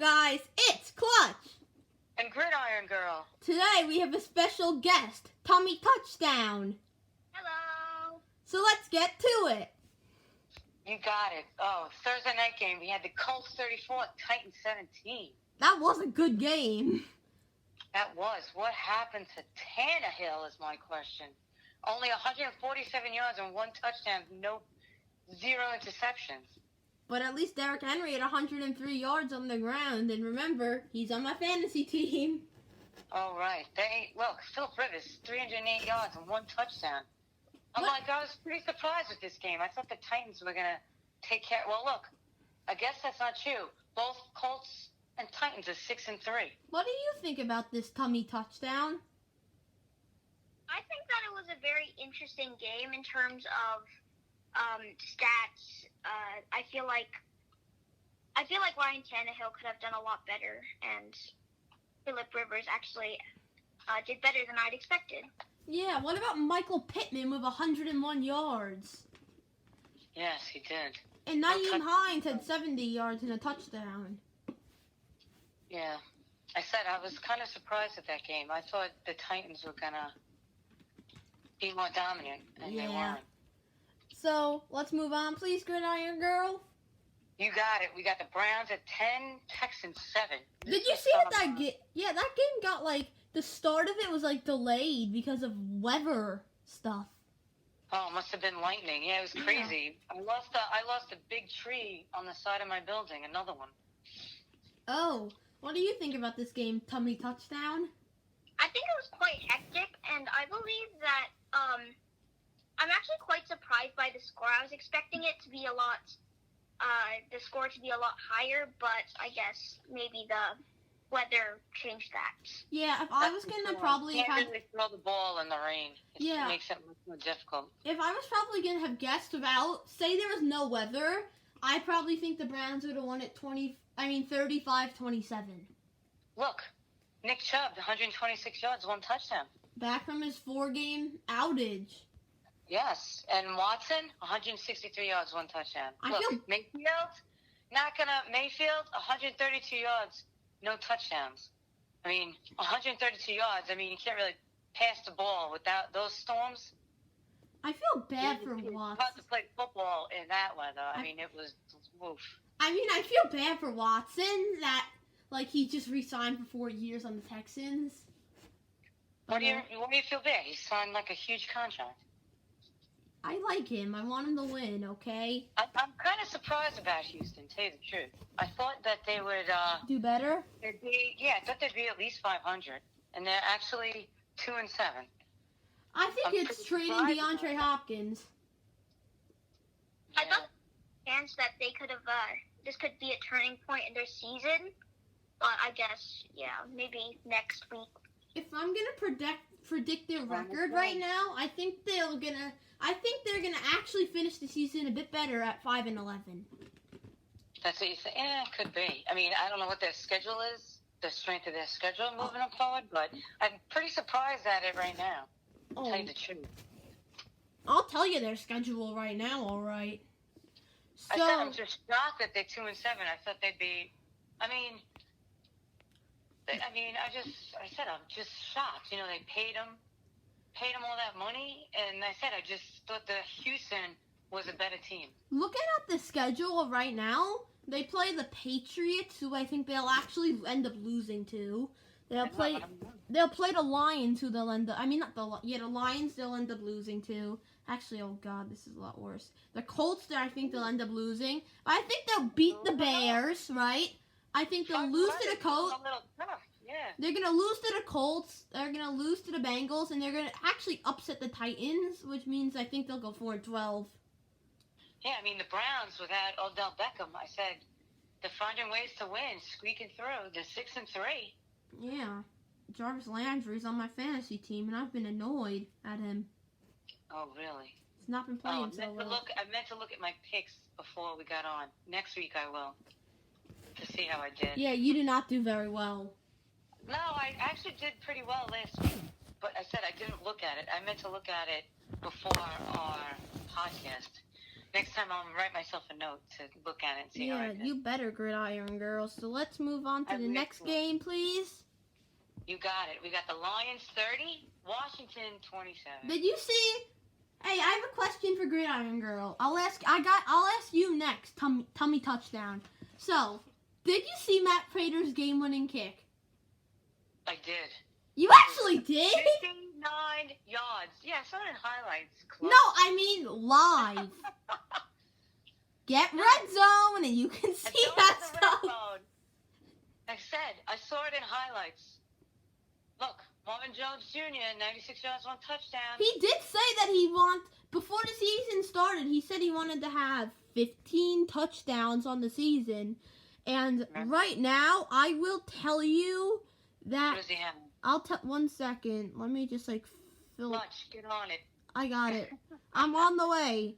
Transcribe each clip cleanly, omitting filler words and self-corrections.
guys? It's Clutch! And Gridiron Girl. Today we have a special guest, Tommy Touchdown. Hello. So let's get to it. You got it. Oh, Thursday night game. We had the Colts 34, Titans 17. That was a good game. That was. What happened to Tannehill is my question. Only 147 yards and one touchdown, zero interceptions. But at least Derrick Henry had 103 yards on the ground. And remember, he's on my fantasy team. Oh, right. Look, Philip Rivers, 308 yards and one touchdown. I was pretty surprised with this game. I thought the Titans were going to take care. Well, look, I guess that's not true. Both Colts and Titans are 6-3. What do you think about this Tommy Touchdown? I think that it was a very interesting game in terms of stats. I feel like Ryan Tannehill could have done a lot better, and Philip Rivers actually did better than I'd expected. Yeah, what about Michael Pittman with 101 yards? Yes, he did. And Nyheim Hines had 70 yards and a touchdown. Yeah. I said I was kind of surprised at that game. I thought the Titans were going to be more dominant, and they weren't. So, let's move on, please, Gridiron Girl. You got it. We got the Browns at 10, Texans 7. Did you see that game? Yeah, that game got, the start of it was, delayed because of weather stuff. Oh, it must have been lightning. Yeah, it was crazy. Yeah. I lost a big tree on the side of my building, another one. Oh, what do you think about this game, Tommy Touchdown? I think it was quite hectic, and I believe that, I'm actually quite surprised by the score. I was expecting it to be the score to be a lot higher, but I guess maybe the weather changed that. Yeah, if I was going to probably have... You can't really throw the ball in the rain. It makes it much more difficult. If I was probably going to have guessed say there was no weather, I probably think the Browns would have won it 35-27. Look, Nick Chubb, 126 yards, one touchdown. Back from his 4-game outage. Yes, and Watson, 163 yards, one touchdown. Mayfield, 132 yards, no touchdowns. 132 yards. You can't really pass the ball without those storms. I feel bad for Watson. It's hard to play football in that weather. It was woof. I feel bad for Watson that, he just re-signed for 4 years on the Texans. What do you feel bad? He signed, a huge contract. I like him. I want him to win, okay? I'm kind of surprised about Houston, to tell you the truth. I thought that they would... do better? I thought they'd be at least 500. And they're actually 2-7. I think it's trading DeAndre Hopkins. I thought chance that they could have... this could be a turning point in their season. But I guess, maybe next week. If I'm going to predict their record right now, I think they're gonna actually finish the season a bit better at 5-11. That's what you say? Yeah, it could be. I don't know what their schedule is, the strength of their schedule moving them forward, but I'm pretty surprised at it right now. To tell you the truth. I'll tell you their schedule right now, all right. I said I'm just shocked that they're 2-7. I thought they'd be. I said I'm just shocked. They paid them all that money, and I said I just thought the Houston was a better team. Looking at the schedule right now, they play the Patriots, who I think they'll actually end up losing to. They'll play the Lions, who they'll end up. The Lions they'll end up losing to. Actually, oh god, this is a lot worse. The Colts, I think they'll end up losing. I think they'll beat the Bears, right? I think they'll lose to the Colts. They're going to lose to the Colts, they're going to lose to the Bengals, and they're going to actually upset the Titans, which means I think they'll go 4-12. Yeah, the Browns without Odell Beckham, I said, they're finding ways to win, squeaking through. They're 6-3. Yeah. Jarvis Landry's on my fantasy team, and I've been annoyed at him. Oh, really? He's not been playing so well. I meant to look at my picks before we got on. Next week I will, to see how I did. Yeah, you did not do very well. No, I actually did pretty well last week, but I said I didn't look at it. I meant to look at it before our podcast. Next time I'll write myself a note to look at it and see how I Yeah, did. you better, Gridiron Girl. So let's move on to I the will. next game, please. You got it. We got the Lions 30, Washington 27. Did you see? Hey, I have a question for Gridiron Girl. I'll ask you next. Tummy touchdown. So, did you see Matt Prater's game-winning kick? I did. You actually did? 59 yards. Yeah, I saw it in highlights. Close. No, I mean live. Get red zone, and you can I see saw it that in the red stuff. zone. I said, I saw it in highlights. Look, Marvin Jones Jr., 96 yards, 1 touchdown. He did say that before the season started, he said he wanted to have 15 touchdowns on the season. And Yeah. right now, I will tell you that What does he have? I'll tell 1 second. Let me just fill. Clutch, get on it. I got it. I'm on the way.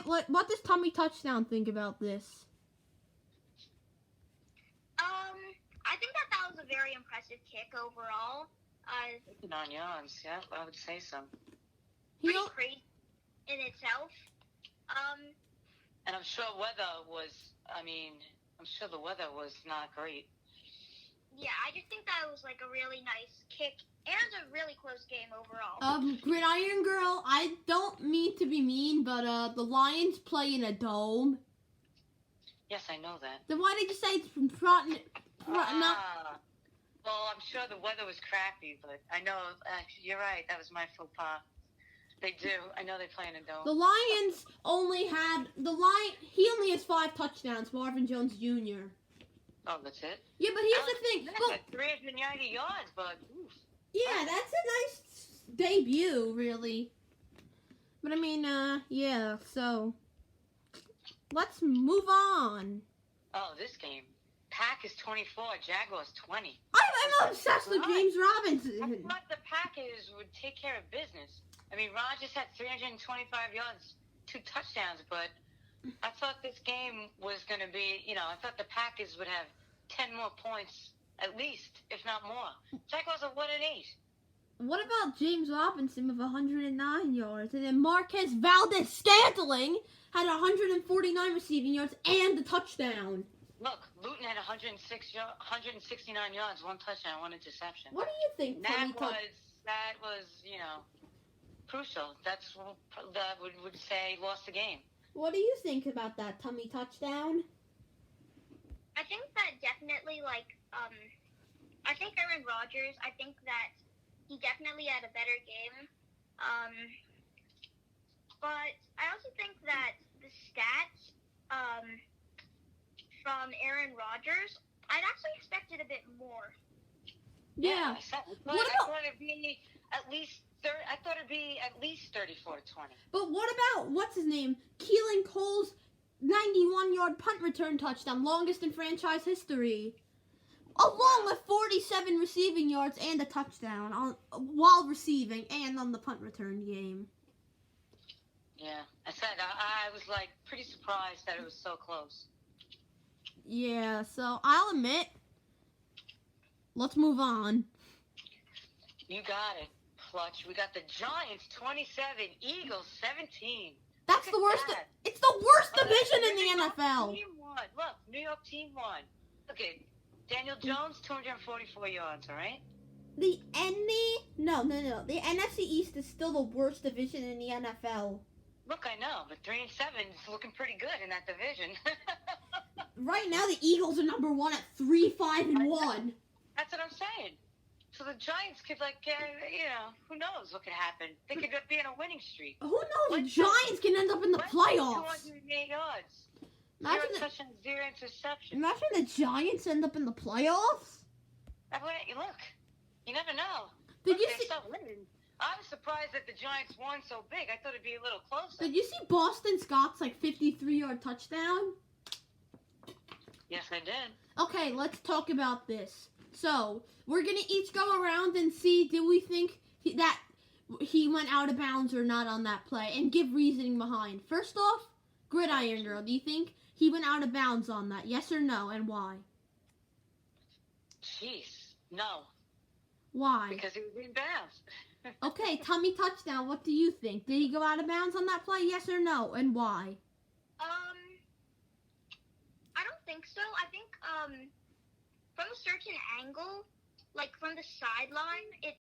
What does Tummy Touchdown think about this? I think that was a very impressive kick overall. 59 yards, yeah, I would say so. Pretty crazy in itself. And I'm sure the weather was not great. Yeah, I just think that was like a really nice kick and a really close game overall. Gridiron Girl, I don't mean to be mean, but the Lions play in a dome. Yes, I know that. Then why did you say it's not? Well, I'm sure the weather was crappy, but I know, you're right, that was my faux pas. They do. I know they play in a dome. The Lions he only has 5 touchdowns, Marvin Jones Jr. Oh, that's it? Yeah, but here's the thing. Yeah, Well, 390 yards, but oof. yeah, that's a nice debut, really. But I mean, yeah, so let's move on. Oh, this game. Packers 24, Jaguars 20. I'm obsessed with James I Robinson. thought the Packers would take care of business. I mean, Rodgers had 325 yards, 2 touchdowns, but I thought this game was going to be, I thought the Packers would have 10 more points, at least, if not more. Jaguars are 1-8. What about James Robinson with 109 yards? And then Marquez Valdez-Scantling had 149 receiving yards and a touchdown. Look, Luton had 169 yards, 1 touchdown, 1 interception. What do you think, Tommy? That was, crucial. That's what that would say lost the game. What do you think about that Tummy touchdown? I think that definitely, I think Aaron Rodgers, I think that he definitely had a better game. But I also think that the stats from Aaron Rodgers, I'd actually expected a bit more. Yeah. I thought it'd be at least 34-20. But what about, what's his name? Keelan Cole's 91-yard punt return touchdown, longest in franchise history. Along with 47 receiving yards and a touchdown while receiving and on the punt return game. Yeah, I said I was pretty surprised that it was so close. Yeah, so I'll admit, let's move on. You got it, Clutch. We got the Giants 27, Eagles 17. That's the worst. It's the worst division in the NFL. Team won. Look, New York team won. Look at Daniel Jones, 244 yards. All right. The The NFC East is still the worst division in the NFL. Look, I know, but 3-7 is looking pretty good in that division. Right now, the Eagles are number 1 at 3-5-1. That's what I'm saying. So the Giants could, who knows what could happen? They could be in a winning streak. Who knows? The Giants can end up in the playoffs. 208 yards. Imagine 0 touchdowns, 0 interceptions. Imagine the Giants end up in the playoffs. Look, you never know. Did you They see? stopped winning. I was surprised that the Giants won so big. I thought it'd be a little closer. Did you see Boston Scott's 53-yard touchdown? Yes, I did. Okay, let's talk about this. So we're gonna each go around and see, do we think that he went out of bounds or not on that play, and give reasoning behind. First off, Gridiron Girl, do you think he went out of bounds on that? Yes or no, and why? Jeez, no. Why? Because he was in bounds. Okay, tummy touchdown. What do you think? Did he go out of bounds on that play? Yes or no? And why? I don't think so. I think from a certain angle, like from the sideline, it